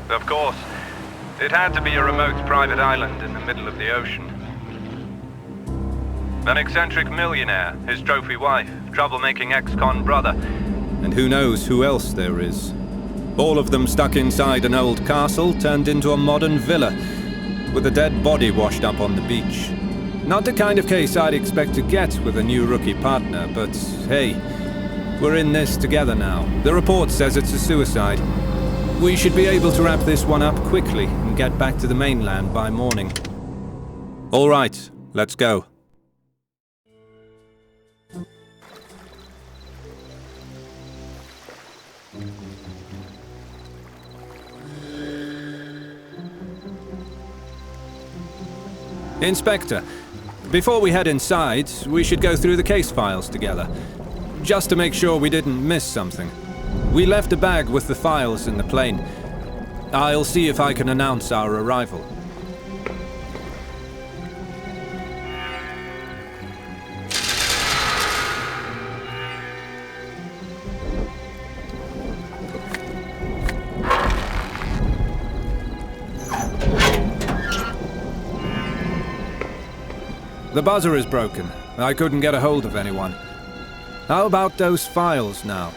Of course. It had to be a remote private island in the middle of the ocean. An eccentric millionaire, his trophy wife, troublemaking ex-con brother, and who knows who else there is. All of them stuck inside an old castle turned into a modern villa, with a dead body washed up on the beach. Not the kind of case I'd expect to get with a new rookie partner, but hey, we're in this together now. The report says it's a suicide. We should be able to wrap this one up quickly and get back to the mainland by morning. All right, let's go. Inspector, before we head inside, we should go through the case files together, just to make sure we didn't miss something. We left a bag with the files in the plane. I'll see if I can announce our arrival. The buzzer is broken. I couldn't get a hold of anyone. How about those files now?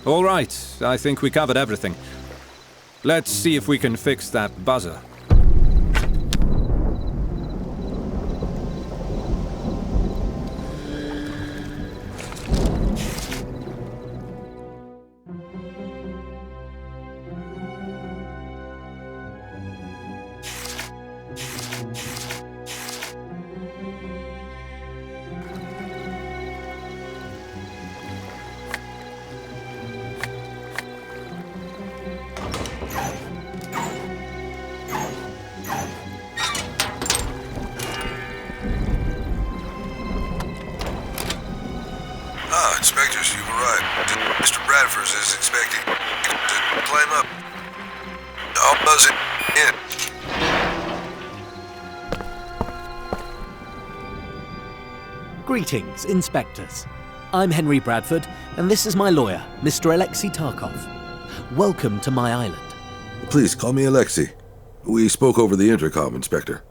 All right, I think we covered everything. Let's see if we can fix that buzzer. Inspectors, you've arrived. Mr. Bradford is expecting to climb up. I'll buzz it in. Greetings, Inspectors. I'm Henry Bradford, and this is my lawyer, Mr. Alexei Tarkov. Welcome to my island. Please call me Alexei. We spoke over the intercom, Inspector.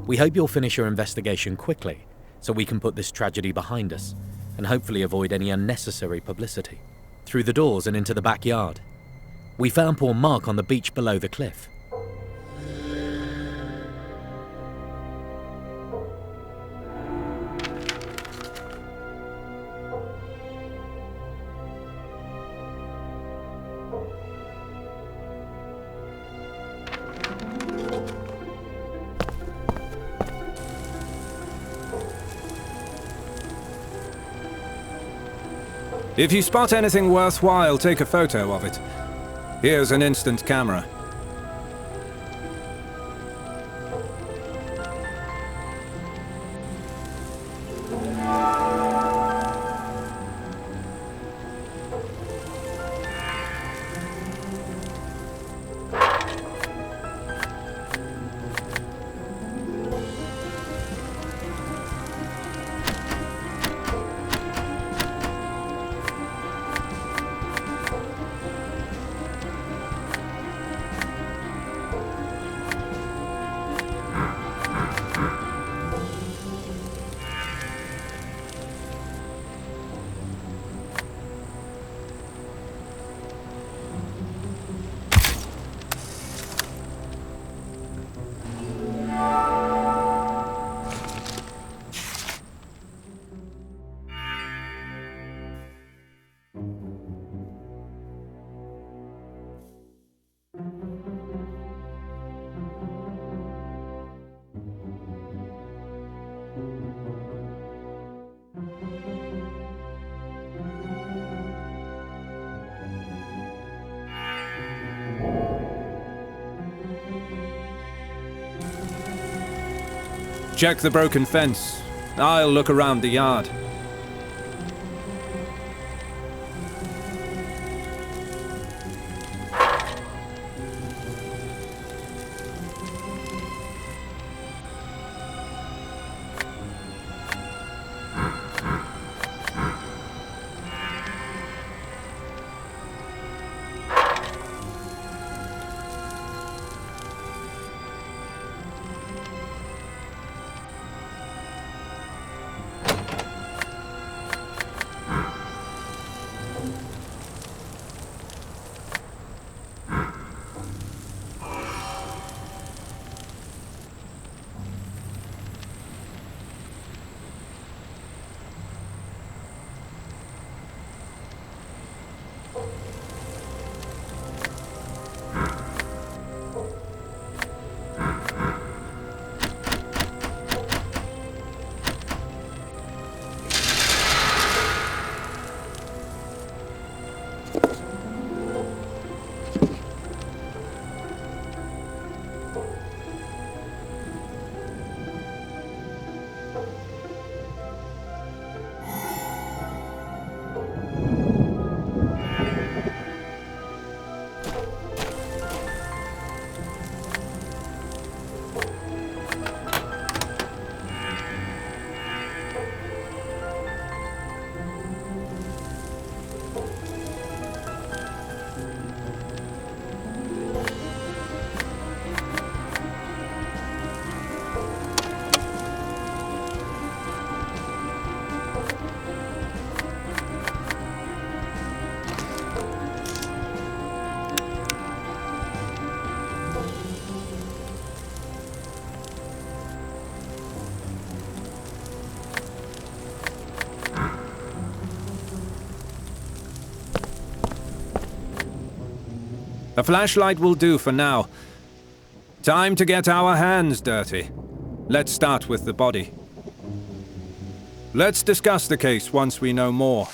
We hope you'll finish your investigation quickly, so we can put this tragedy behind us, and hopefully avoid any unnecessary publicity. Through the doors and into the backyard. We found poor Mark on the beach below the cliff. If you spot anything worthwhile, take a photo of it. Here's an instant camera. Check the broken fence. I'll look around the yard. A flashlight will do for now. Time to get our hands dirty. Let's start with the body. Let's discuss the case once we know more.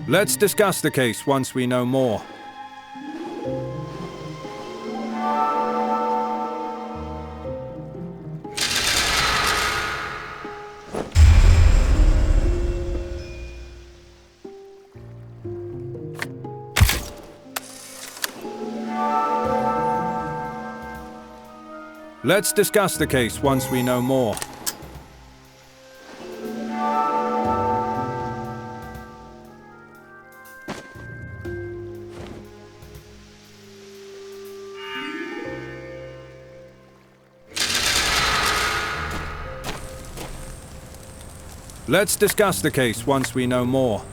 Let's discuss the case once we know more. Let's discuss the case once we know more. Let's discuss the case once we know more.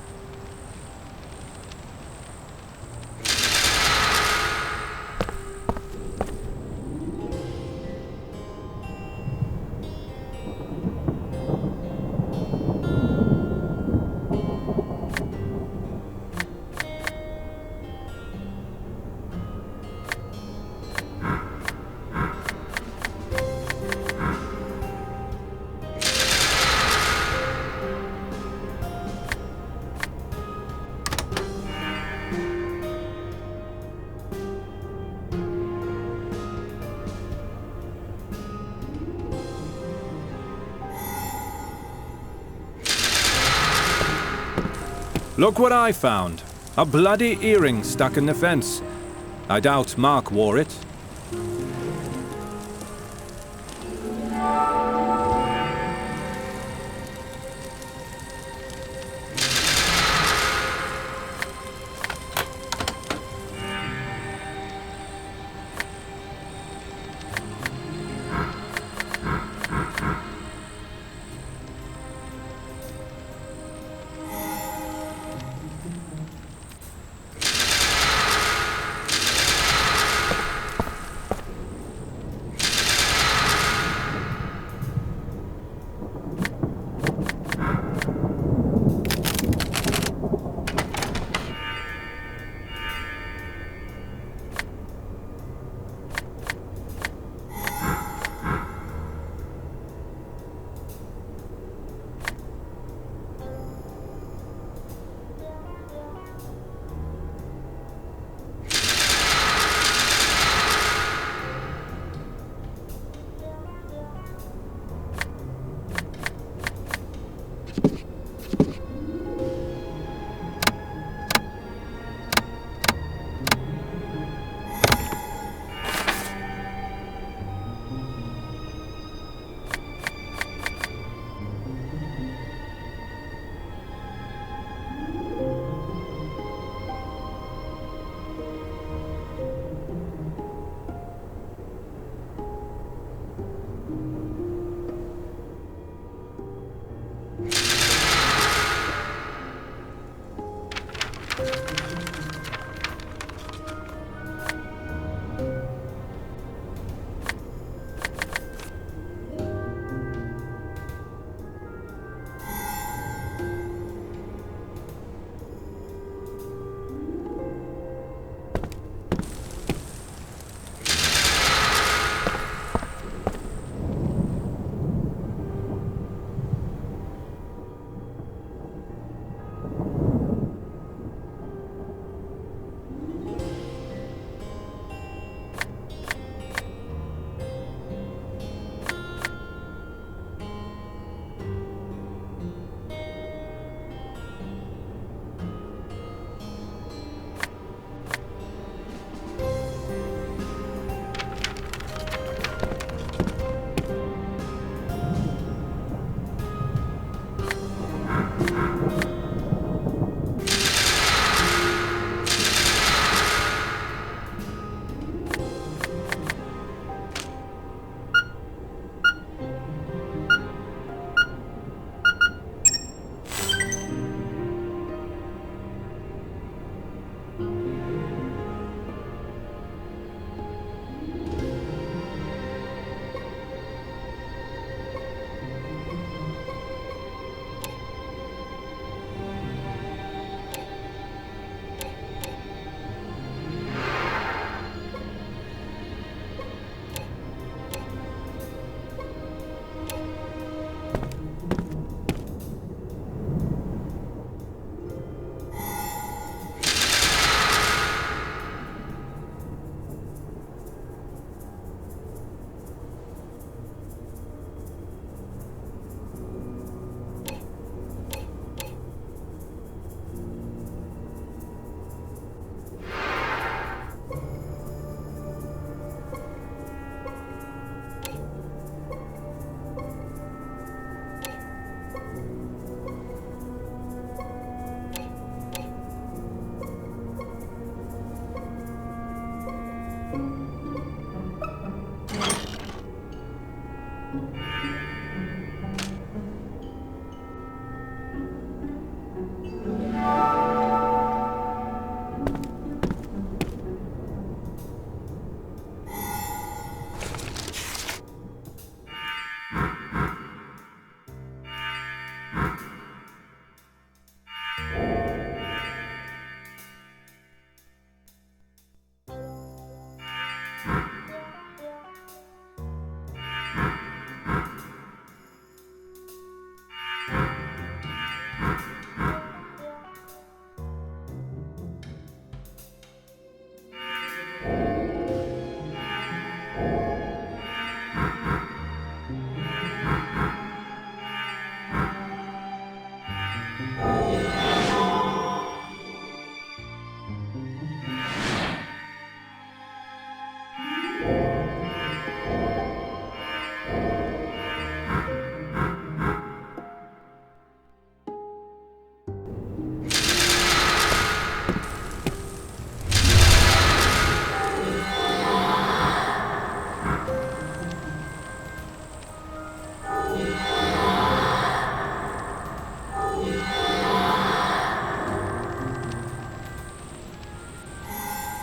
Look what I found. A bloody earring stuck in the fence. I doubt Mark wore it.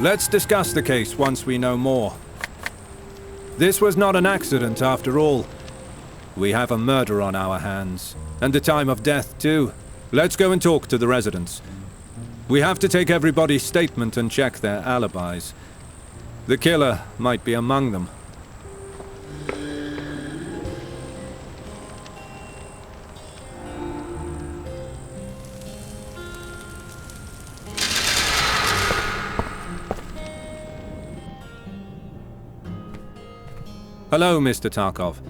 Let's discuss the case once we know more. This was not an accident after all. We have a murder on our hands, and a time of death too. Let's go and talk to the residents. We have to take everybody's statement and check their alibis. The killer might be among them. Hello, Mr. Tarkov.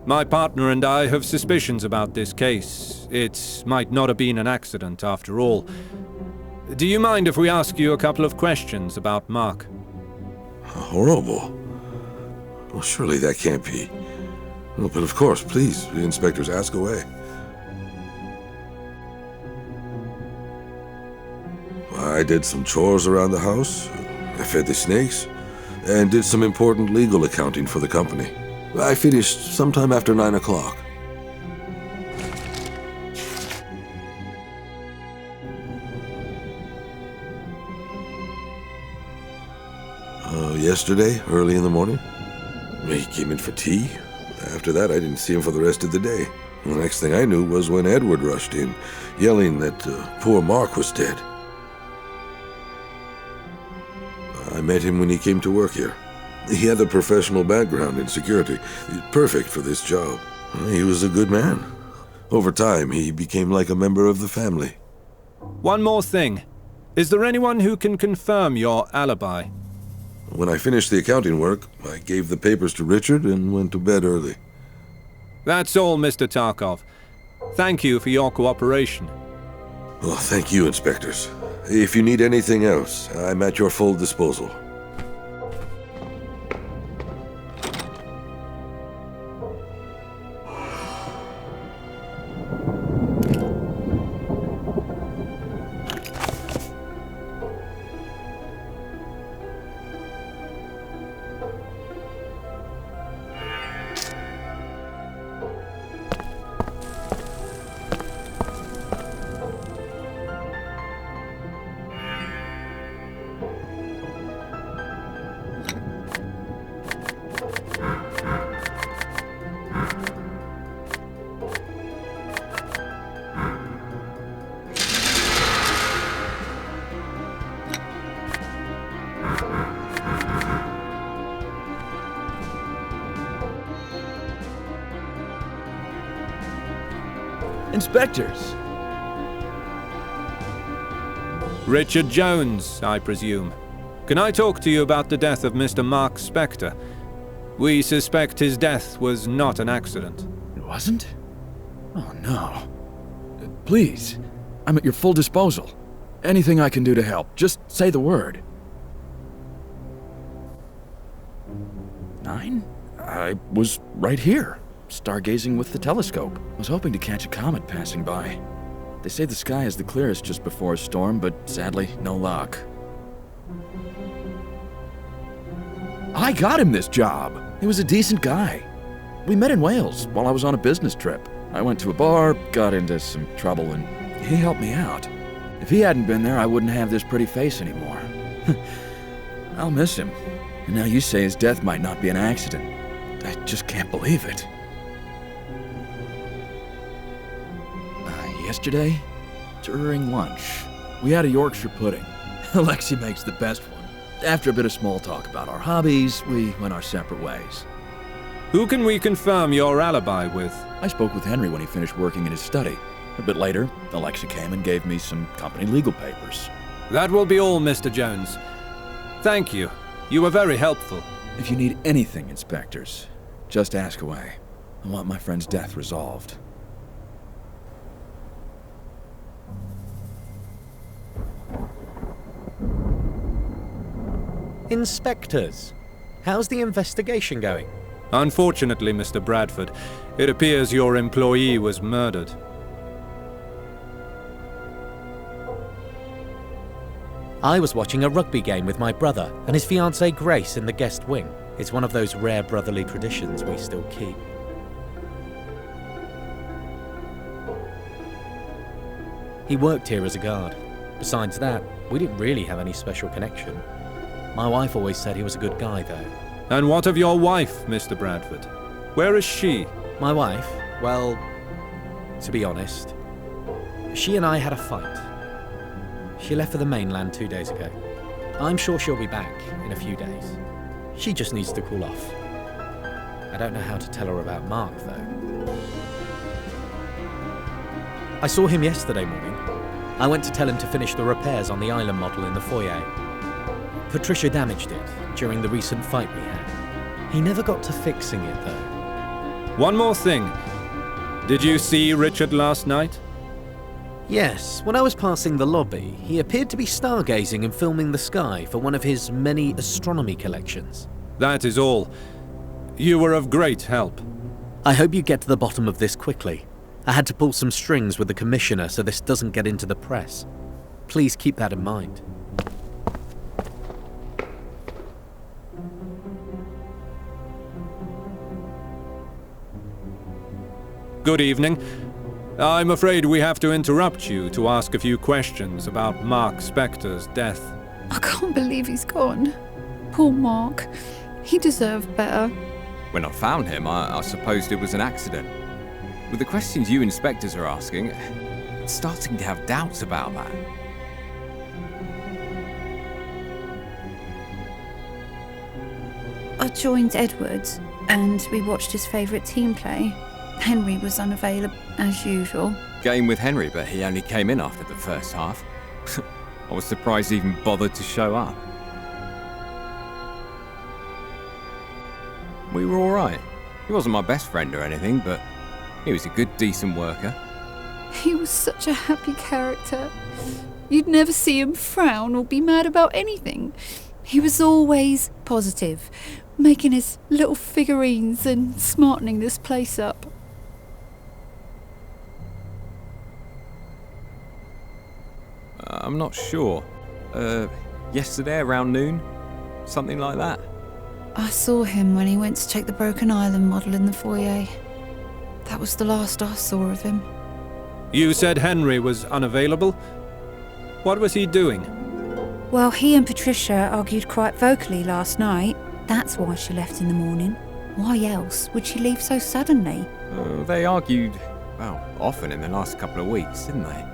My partner and I have suspicions about this case. It might not have been an accident after all. Do you mind if we ask you a couple of questions about Mark? Horrible. Well, surely that can't be. Well, but of course, please, the inspectors, ask away. I did some chores around the house. I fed the snakes. And did some important legal accounting for the company. I finished sometime after 9 o'clock. Yesterday, early in the morning. He came in for tea. After that, I didn't see him for the rest of the day. The next thing I knew was when Edward rushed in, yelling that poor Mark was dead. I met him when he came to work here. He had a professional background in security, perfect for this job. He was a good man. Over time, he became like a member of the family. One more thing. Is there anyone who can confirm your alibi? When I finished the accounting work, I gave the papers to Richard and went to bed early. That's all, Mr. Tarkov. Thank you for your cooperation. Well, thank you, inspectors. If you need anything else, I'm at your full disposal. Inspectors! Richard Jones, I presume. Can I talk to you about the death of Mr. Mark Spector? We suspect his death was not an accident. It wasn't? Oh, no. Please, I'm at your full disposal. Anything I can do to help, just say the word. 9? I was right here, stargazing with the telescope. I was hoping to catch a comet passing by. They say the sky is the clearest just before a storm, but sadly, no luck. I got him this job. He was a decent guy. We met in Wales while I was on a business trip. I went to a bar, got into some trouble, and he helped me out. If he hadn't been there, I wouldn't have this pretty face anymore. I'll miss him. And now you say his death might not be an accident. I just can't believe it. Yesterday, during lunch, we had a Yorkshire pudding. Alexi makes the best one. After a bit of small talk about our hobbies, we went our separate ways. Who can we confirm your alibi with? I spoke with Henry when he finished working in his study. A bit later, Alexi came and gave me some company legal papers. That will be all, Mr. Jones. Thank you. You were very helpful. If you need anything, inspectors, just ask away. I want my friend's death resolved. Inspectors, how's the investigation going? Unfortunately, Mr. Bradford, it appears your employee was murdered. I was watching a rugby game with my brother and his fiancée Grace in the guest wing. It's one of those rare brotherly traditions we still keep. He worked here as a guard. Besides that, we didn't really have any special connection. My wife always said he was a good guy, though. And what of your wife, Mr. Bradford? Where is she? My wife? Well, to be honest, she and I had a fight. She left for the mainland 2 days ago. I'm sure she'll be back in a few days. She just needs to cool off. I don't know how to tell her about Mark, though. I saw him yesterday morning. I went to tell him to finish the repairs on the island model in the foyer. Patricia damaged it during the recent fight we had. He never got to fixing it, though. One more thing. Did you see Richard last night? Yes, when I was passing the lobby, he appeared to be stargazing and filming the sky for one of his many astronomy collections. That is all. You were of great help. I hope you get to the bottom of this quickly. I had to pull some strings with the commissioner so this doesn't get into the press. Please keep that in mind. Good evening. I'm afraid we have to interrupt you to ask a few questions about Mark Spector's death. I can't believe he's gone. Poor Mark. He deserved better. When I found him, I supposed it was an accident. With the questions you inspectors are asking, I'm starting to have doubts about that. I joined Edwards, and we watched his favourite team play. Henry was unavailable, as usual. Game with Henry, but he only came in after the first half. I was surprised he even bothered to show up. We were alright. He wasn't my best friend or anything, but he was a good, decent worker. He was such a happy character. You'd never see him frown or be mad about anything. He was always positive, making his little figurines and smartening this place up. I'm not sure. Yesterday around noon? Something like that. I saw him when he went to check the Broken Island model in the foyer. That was the last I saw of him. You said Henry was unavailable? What was he doing? Well, he and Patricia argued quite vocally last night. That's why she left in the morning. Why else would she leave so suddenly? They argued, well, often in the last couple of weeks, didn't they?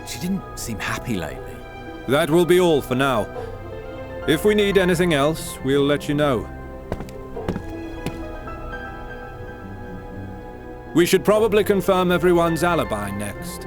She didn't seem happy lately. That will be all for now. If we need anything else, we'll let you know. We should probably confirm everyone's alibi next.